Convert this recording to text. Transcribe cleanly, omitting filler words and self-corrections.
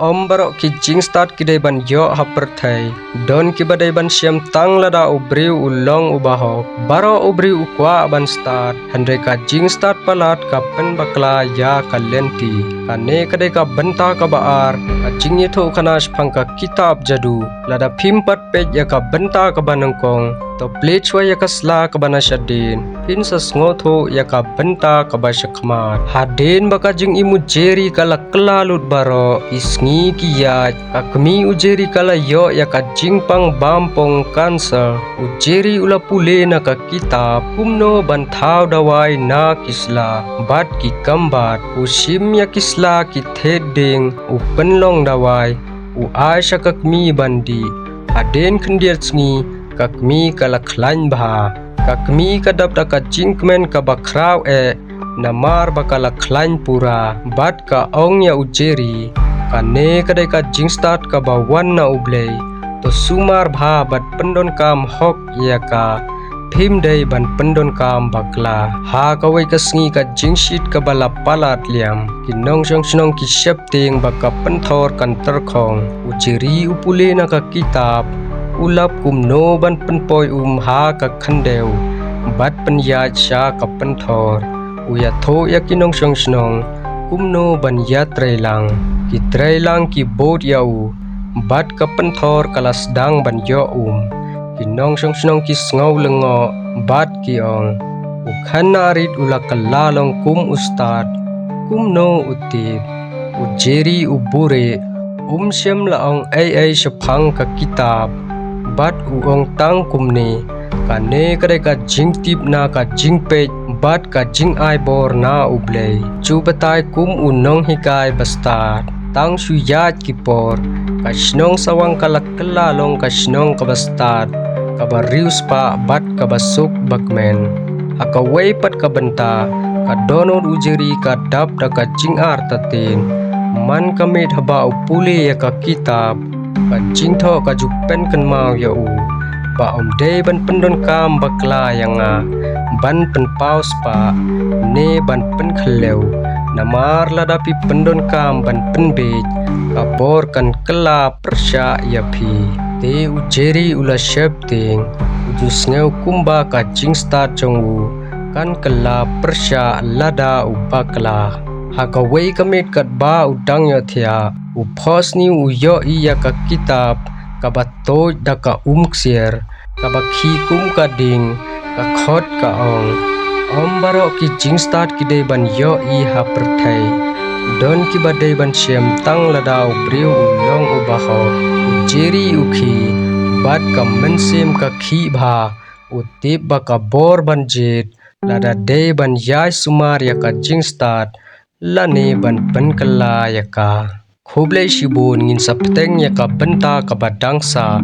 Om barok ki jing start ki dai ban yo haper thai don ki badai ban siam tang lada ubriu ulong ubahok baro ubriu ukwa ban start handai ka jing start palat ka pen bakla ya kalenti kane kadai ka benta ka baar ka jing ye tho khanas phang ka kitab jadu lada phim pat page ya ka benta ka banangkong to plate chwa ya ka sla ka bana shadin pin sa sngo tho ya ka benta ka ba shakmat hadin baka jing imu jeri kala klalut baro isngi kiyat kakmi ujeri kala yo ya ka jingpang bampong kanser ujeri ula pule na ka kitab kumno banthau dawai na kisla bat ki kambat usim ya kisla ki theding upenlong dawai u aisha kakmi bandi haden khendiat sngi kakmi kala khlain bha kakmi kadap da ka jingmen ka bakrau namar bakala khlain pura bat ka ong ya ujeri kane kadai ka jing start ka bawan na ublei to sumar bha bat pendon kam hok ya ka phim dei ban pendon kam bakla ha kawai ka sngi ka jing sheet ka bala palat liam kinong song snong ki shep ting baka penthor kan terkhong ujeri upule na ka kitab ulap kumno ban penpoi ha ka khandeu bat penya cha ka penthor uya tho ya kinong song snong kumno ban ya trailang ki trailang ki bot yau bat ka penthor kalas dang ban yo kinong song snong ki sngaw lengo bat ki ong ukhanarit ula kalalong kum ustad kumno utip ujeri ubure shem laong ai shphang ka kitab bat uong tang kumni kane kadai ka jing tip na ka jing page bat ka jing ai bor na ublei chu batai kum unong hikai bastar tang suyat kipor ka snong sawang kalak kelalong ka snong ka bastar ka barius pa bat ka basuk bakmen akawai pat ka benta ka donor ujeri ka dap da ka jing ar tatin man kamit haba upule ya ka kitab ka jing tho ka jupen kan mau ya ba dei ban pendon kam bakla yanga ban pen paus pa ne ban pen khleu namar ladapi pendon kam ban pen bej kabor kan kela persya ya phi te ujeri ula shep ting ujus ngeu kumba ka jing start chongu kan kela persya lada ubakla hakawai kamit kat ba udang yo thia uphos ni uyo iya ka kitab kabatoj da ka umksier kabakhi kum ka ding ka khot ka ong baro ki jing start ki dei ban yo i ha perthai don ki badai ban siam tang ladau breu ulong ubaho ujeri ukhi bat ka mensim ka khi bha utip ba ka bor ban jit lada dei ban yai sumar ya ka jing start lane ban pen kala ya ka khoblei shibun ngin sapteng ya ka benta ka badangsa